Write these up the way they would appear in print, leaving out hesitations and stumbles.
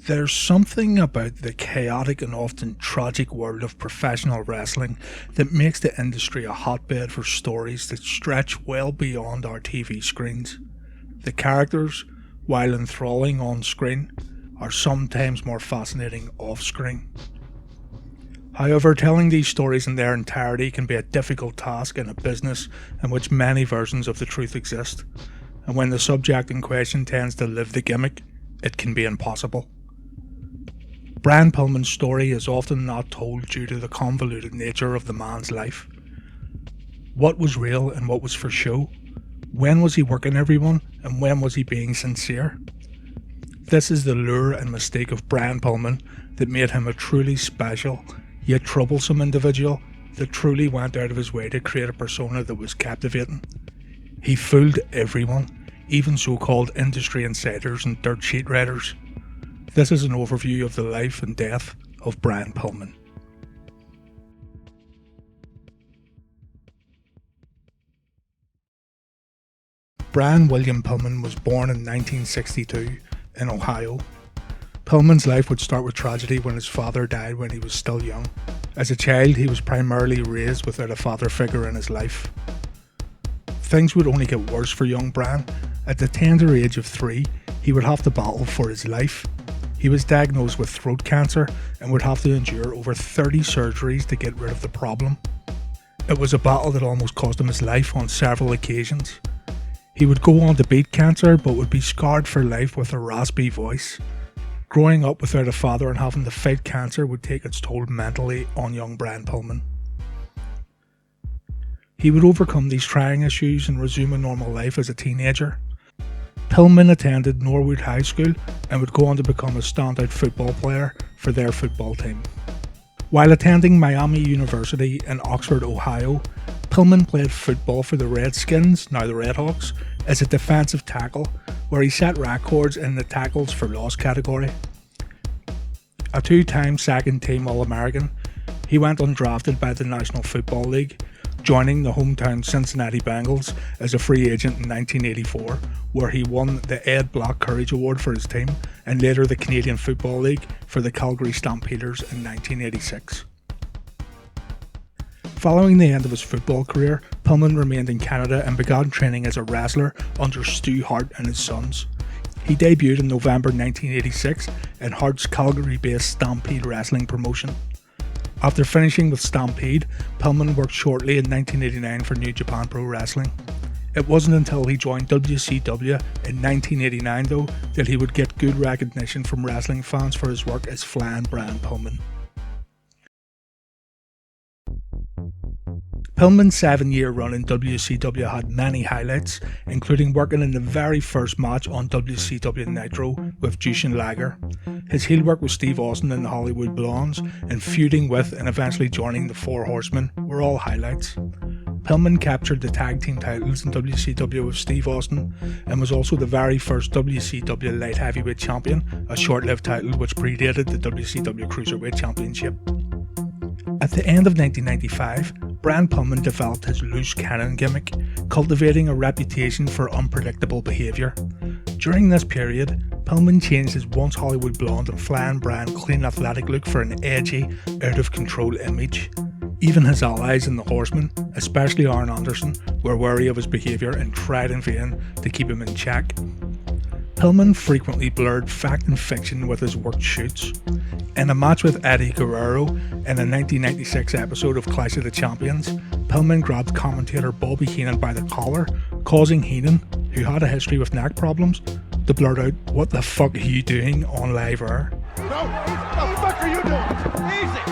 There's something about the chaotic and often tragic world of professional wrestling that makes the industry a hotbed for stories that stretch well beyond our TV screens. The characters, while enthralling on screen, are sometimes more fascinating off screen. However, telling these stories in their entirety can be a difficult task in a business in which many versions of the truth exist, and when the subject in question tends to live the gimmick, it can be impossible. Brian Pillman's story is often not told due to the convoluted nature of the man's life. What was real and what was for show? When was he working everyone and when was he being sincere? This is the lure and mystique of Brian Pillman that made him a truly special, yet troublesome individual that truly went out of his way to create a persona that was captivating. He fooled everyone, even so-called industry insiders and dirt sheet writers. This is an overview of the life and death of Brian Pillman. Brian William Pillman was born in 1962 in Ohio. Pillman's life would start with tragedy when his father died when he was still young. As a child, he was primarily raised without a father figure in his life. Things would only get worse for young Brian. At the tender age of 3, he would have to battle for his life. He was diagnosed with throat cancer and would have to endure over 30 surgeries to get rid of the problem. It was a battle that almost cost him his life on several occasions. He would go on to beat cancer but would be scarred for life with a raspy voice. Growing up without a father and having to fight cancer would take its toll mentally on young Brian Pillman. He would overcome these trying issues and resume a normal life as a teenager. Pillman attended Norwood High School and would go on to become a standout football player for their football team. While attending Miami University in Oxford, Ohio, Pillman played football for the Redskins, now the Redhawks, as a defensive tackle, where he set records in the tackles for loss category. A 2-time second-team All-American, he went undrafted by the National Football League, joining the hometown Cincinnati Bengals as a free agent in 1984, where he won the Ed Block Courage Award for his team, and later the Canadian Football League for the Calgary Stampeders in 1986. Following the end of his football career, Pillman remained in Canada and began training as a wrestler under Stu Hart and his sons. He debuted in November 1986 in Hart's Calgary-based Stampede Wrestling promotion. After finishing with Stampede, Pillman worked shortly in 1989 for New Japan Pro Wrestling. It wasn't until he joined WCW in 1989 though that he would get good recognition from wrestling fans for his work as Flyin Brian Pillman. Pillman's 7-year run in WCW had many highlights, including working in the very first match on WCW Nitro with Jushin Liger. His heel work with Steve Austin and the Hollywood Blondes, and feuding with and eventually joining the Four Horsemen were all highlights. Pillman captured the tag team titles in WCW with Steve Austin, and was also the very first WCW Light Heavyweight Champion, a short-lived title which predated the WCW Cruiserweight Championship. At the end of 1995, Brian Pillman developed his loose cannon gimmick, cultivating a reputation for unpredictable behaviour. During this period, Pillman changed his once Hollywood blonde and Flyin Brian clean athletic look for an edgy, out-of-control image. Even his allies in the Horsemen, especially Arn Anderson, were wary of his behaviour and tried in vain to keep him in check. Pillman frequently blurred fact and fiction with his worked shoots. In a match with Eddie Guerrero in a 1996 episode of Clash of the Champions, Pillman grabbed commentator Bobby Heenan by the collar, causing Heenan, who had a history with neck problems, to blurt out, "What the fuck are you doing on live air?" No, what the fuck are you doing? Easy.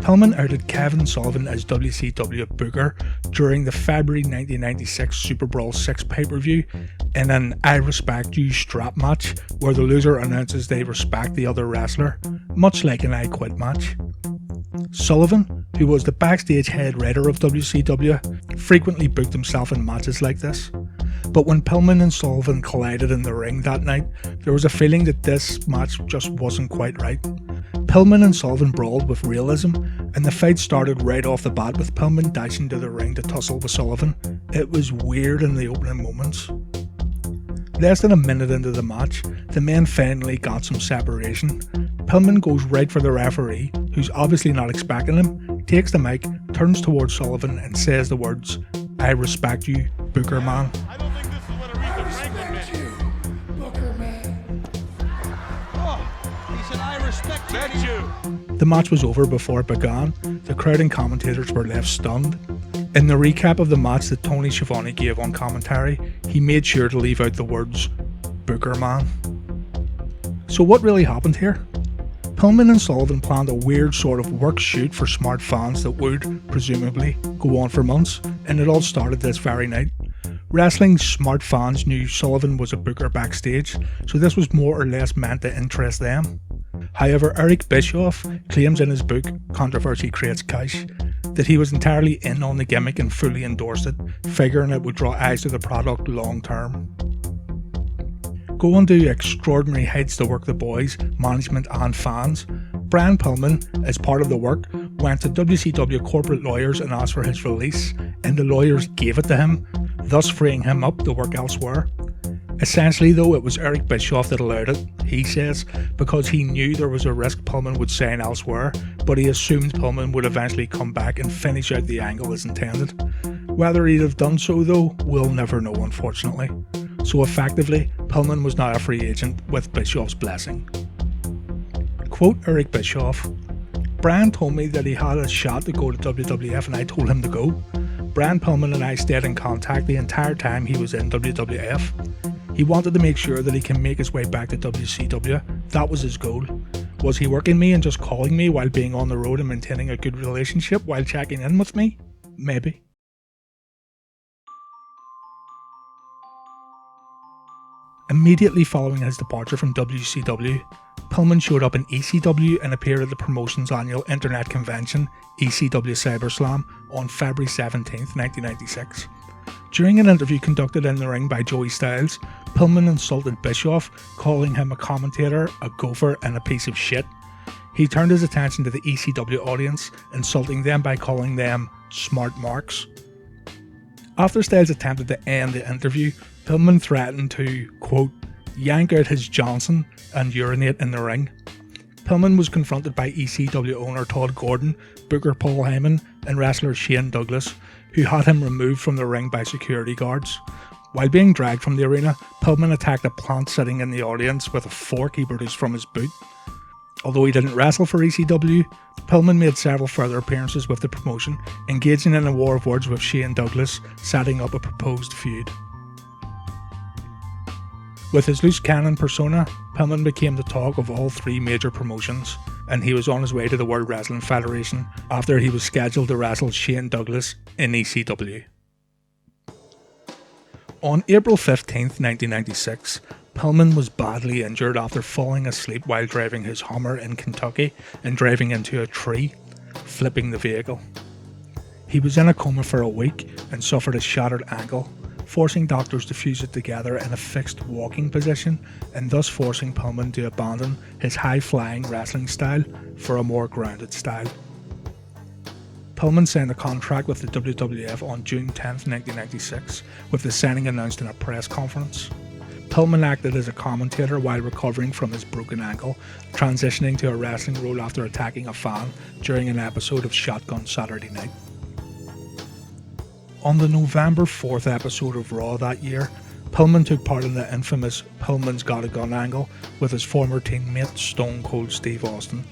Pillman outed Kevin Sullivan as WCW Booker during the February 1996 Super Brawl 6 pay-per-view in an I Respect You strap match where the loser announces they respect the other wrestler, much like an I Quit match. Sullivan, who was the backstage head writer of WCW, frequently booked himself in matches like this. But when Pillman and Sullivan collided in the ring that night, there was a feeling that this match just wasn't quite right. Pillman and Sullivan brawled with realism, and the fight started right off the bat with Pillman dashing to the ring to tussle with Sullivan. It was weird in the opening moments. Less than a minute into the match, the men finally got some separation. Pillman goes right for the referee, who's obviously not expecting him, takes the mic, turns towards Sullivan and says the words, "I respect you, Booker man." I don't think this is what Aretha Franklin meant. Booker man. Oh, he said, I respect you. The match was over before it began. The crowd and commentators were left stunned. In the recap of the match that Tony Schiavone gave on commentary, he made sure to leave out the words, "Booker man." So what really happened here? Pillman and Sullivan planned a weird sort of work shoot for smart fans that would, presumably, go on for months, and it all started this very night. Wrestling smart fans knew Sullivan was a booker backstage, so this was more or less meant to interest them. However, Eric Bischoff claims in his book, Controversy Creates Cash, that he was entirely in on the gimmick and fully endorsed it, figuring it would draw eyes to the product long term. Going to extraordinary heights to work the boys, management and fans, Brian Pillman, as part of the work, went to WCW corporate lawyers and asked for his release, and the lawyers gave it to him, thus freeing him up to work elsewhere. Essentially though, it was Eric Bischoff that allowed it, he says, because he knew there was a risk Pillman would sign elsewhere, but he assumed Pillman would eventually come back and finish out the angle as intended. Whether he'd have done so though, we'll never know unfortunately. So effectively, Pillman was now a free agent with Bischoff's blessing. Quote Eric Bischoff, "Brian told me that he had a shot to go to WWF and I told him to go. Brian Pillman and I stayed in contact the entire time he was in WWF. He wanted to make sure that he can make his way back to WCW. That was his goal. Was he working me and just calling me while being on the road and maintaining a good relationship while checking in with me? Maybe." Immediately following his departure from WCW, Pillman showed up in ECW and appeared at the promotion's annual internet convention, ECW CyberSlam, on February 17, 1996. During an interview conducted in the ring by Joey Styles, Pillman insulted Bischoff, calling him a commentator, a gopher and a piece of shit. He turned his attention to the ECW audience, insulting them by calling them smart marks. After Styles attempted to end the interview, Pillman threatened to, quote, yank out his Johnson and urinate in the ring. Pillman was confronted by ECW owner Todd Gordon, booker Paul Heyman and wrestler Shane Douglas, who had him removed from the ring by security guards. While being dragged from the arena, Pillman attacked a plant sitting in the audience with a fork he produced from his boot. Although he didn't wrestle for ECW, Pillman made several further appearances with the promotion, engaging in a war of words with Shane Douglas, setting up a proposed feud. With his loose cannon persona, Pillman became the talk of all three major promotions, and he was on his way to the World Wrestling Federation after he was scheduled to wrestle Shane Douglas in ECW. On April 15, 1996, Pillman was badly injured after falling asleep while driving his Hummer in Kentucky and driving into a tree, flipping the vehicle. He was in a coma for a week and suffered a shattered ankle, forcing doctors to fuse it together in a fixed walking position and thus forcing Pillman to abandon his high-flying wrestling style for a more grounded style. Pillman signed a contract with the WWF on June 10, 1996, with the signing announced in a press conference. Pillman acted as a commentator while recovering from his broken ankle, transitioning to a wrestling role after attacking a fan during an episode of Shotgun Saturday Night. On the November 4th episode of Raw that year, Pillman took part in the infamous Pillman's Got a Gun angle with his former teammate Stone Cold Steve Austin.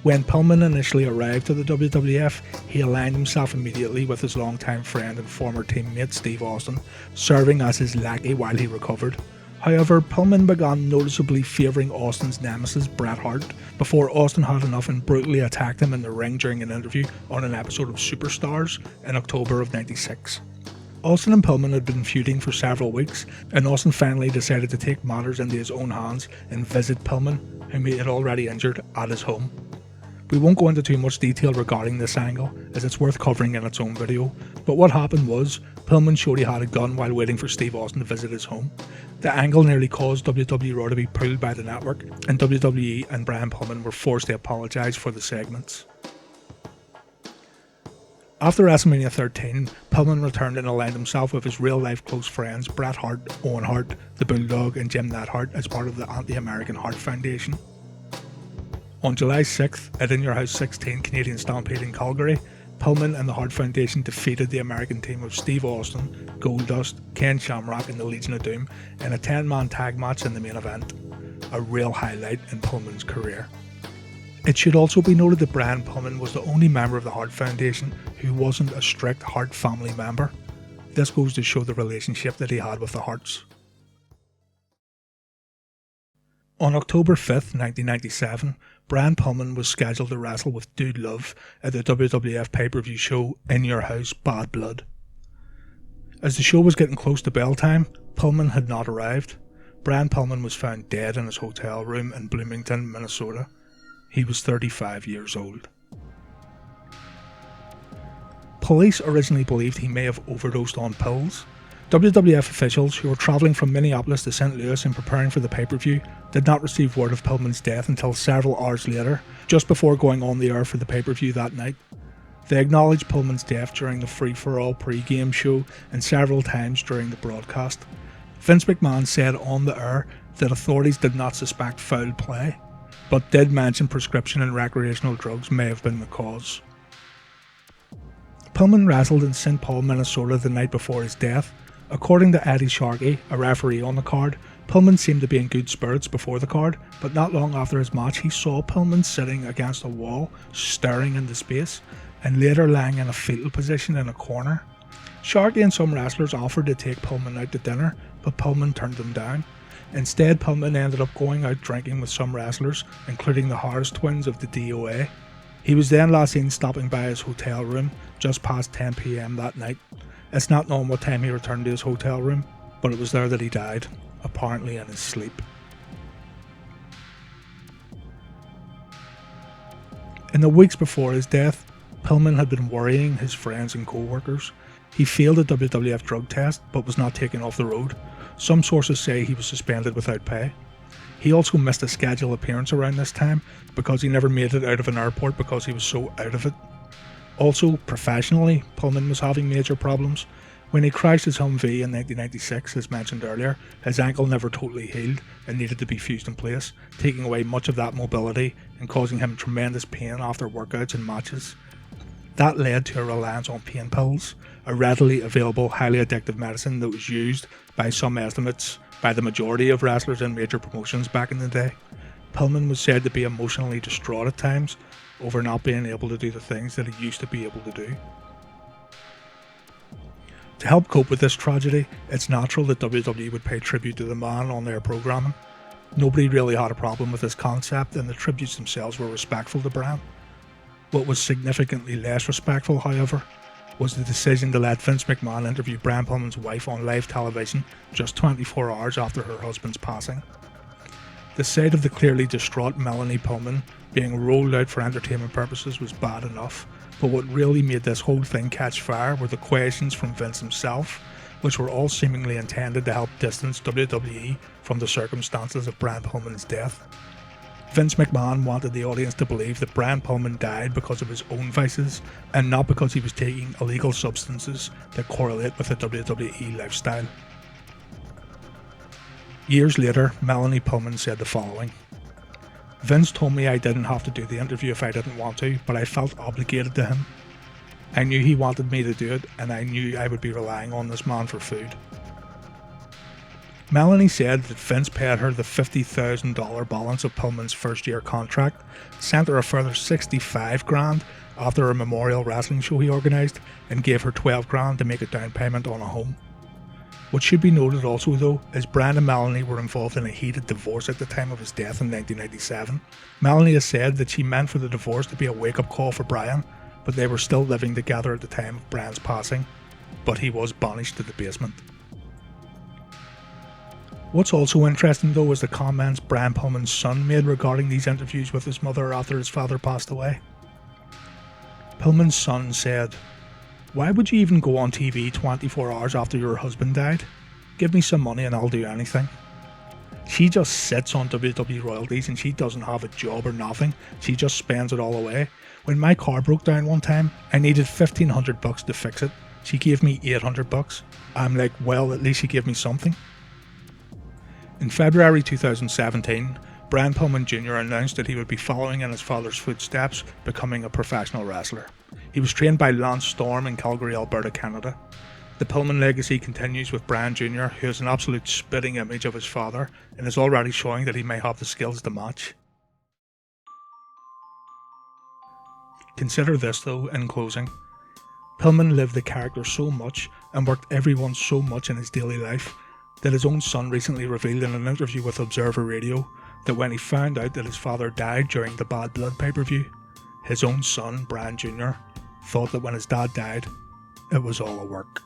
When Pillman initially arrived to the WWF, he aligned himself immediately with his longtime friend and former teammate Steve Austin, serving as his lackey while he recovered. However, Pillman began noticeably favouring Austin's nemesis Bret Hart before Austin had enough and brutally attacked him in the ring during an interview on an episode of Superstars in October of '96. Austin and Pillman had been feuding for several weeks, and Austin finally decided to take matters into his own hands and visit Pillman, whom he had already injured, at his home. We won't go into too much detail regarding this angle, as it's worth covering in its own video, but what happened was, Pillman showed he had a gun while waiting for Steve Austin to visit his home. The angle nearly caused WWE Raw to be pulled by the network, and WWE and Brian Pillman were forced to apologise for the segments. After WrestleMania 13, Pillman returned and aligned himself with his real-life close friends Bret Hart, Owen Hart, the Bulldog and Jim Neidhart as part of the anti-American Hart Foundation. On July 6th, at In Your House 16 Canadian Stampede in Calgary, Pillman and the Hart Foundation defeated the American team of Steve Austin, Goldust, Ken Shamrock and the Legion of Doom in a 10-man tag match in the main event, a real highlight in Pillman's career. It should also be noted that Brian Pillman was the only member of the Hart Foundation who wasn't a strict Hart family member. This goes to show the relationship that he had with the Harts. On October 5th, 1997, Brian Pillman was scheduled to wrestle with Dude Love at the WWF pay-per-view show In Your House Bad Blood. As the show was getting close to bell time, Pillman had not arrived. Brian Pillman was found dead in his hotel room in Bloomington, Minnesota. He was 35 years old. Police originally believed he may have overdosed on pills. WWF officials who were travelling from Minneapolis to St. Louis and preparing for the pay-per-view did not receive word of Pillman's death until several hours later, just before going on the air for the pay-per-view that night. They acknowledged Pillman's death during the free-for-all pre-game show and several times during the broadcast. Vince McMahon said on the air that authorities did not suspect foul play, but did mention prescription and recreational drugs may have been the cause. Pillman wrestled in St. Paul, Minnesota the night before his death. According to Eddie Sharkey, a referee on the card, Pillman seemed to be in good spirits before the card, but not long after his match he saw Pillman sitting against a wall, staring into space, and later lying in a fetal position in a corner. Sharkey and some wrestlers offered to take Pillman out to dinner, but Pillman turned them down. Instead, Pillman ended up going out drinking with some wrestlers, including the Harris twins of the DOA. He was then last seen stopping by his hotel room just past 10 PM that night. It's not known what time he returned to his hotel room, but it was there that he died, apparently in his sleep. In the weeks before his death, Pillman had been worrying his friends and co-workers. He failed a WWF drug test but was not taken off the road. Some sources say he was suspended without pay. He also missed a scheduled appearance around this time because he never made it out of an airport because he was so out of it. Also, professionally, Pillman was having major problems. When he crashed his Humvee in 1996, as mentioned earlier, his ankle never totally healed and needed to be fused in place, taking away much of that mobility and causing him tremendous pain after workouts and matches. That led to a reliance on pain pills, a readily available, highly addictive medicine that was used, by some estimates, by the majority of wrestlers in major promotions back in the day. Pillman was said to be emotionally distraught at times over not being able to do the things that he used to be able to do. To help cope with this tragedy, it's natural that WWE would pay tribute to the man on their programming. Nobody really had a problem with this concept, and the tributes themselves were respectful to Brian. What was significantly less respectful, however, was the decision to let Vince McMahon interview Brian Pillman's wife on live television just 24 hours after her husband's passing. The sight of the clearly distraught Melanie Pillman being rolled out for entertainment purposes was bad enough, but what really made this whole thing catch fire were the questions from Vince himself, which were all seemingly intended to help distance WWE from the circumstances of Brian Pillman's death. Vince McMahon wanted the audience to believe that Brian Pillman died because of his own vices and not because he was taking illegal substances that correlate with the WWE lifestyle. Years later, Melanie Pillman said the following: "Vince told me I didn't have to do the interview if I didn't want to, but I felt obligated to him. I knew he wanted me to do it, and I knew I would be relying on this man for food." Melanie said that Vince paid her the $50,000 balance of Pillman's first year contract, sent her a further $65,000 after a memorial wrestling show he organised, and gave her $12,000 to make a down payment on a home. What should be noted also though is Brian and Melanie were involved in a heated divorce at the time of his death in 1997. Melanie has said that she meant for the divorce to be a wake-up call for Brian, but they were still living together at the time of Brian's passing, but he was banished to the basement. What's also interesting though is the comments Brian Pillman's son made regarding these interviews with his mother after his father passed away. Pillman's son said, "Why would you even go on TV 24 hours after your husband died? Give me some money and I'll do anything." She just sits on WWE royalties and she doesn't have a job or nothing. She just spends it all away. When my car broke down one time, I needed $1,500 to fix it. She gave me $800. I'm like, well, at least she gave me something. In February 2017, Brian Pillman Jr. announced that he would be following in his father's footsteps, becoming a professional wrestler. He was trained by Lance Storm in Calgary, Alberta, Canada. The Pillman legacy continues with Brian Jr., who is an absolute spitting image of his father and is already showing that he may have the skills to match. Consider this though, in closing. Pillman lived the character so much and worked everyone so much in his daily life that his own son recently revealed in an interview with Observer Radio that when he found out that his father died during the Bad Blood pay-per-view, his own son, Brian Jr., thought that when his dad died, it was all a work.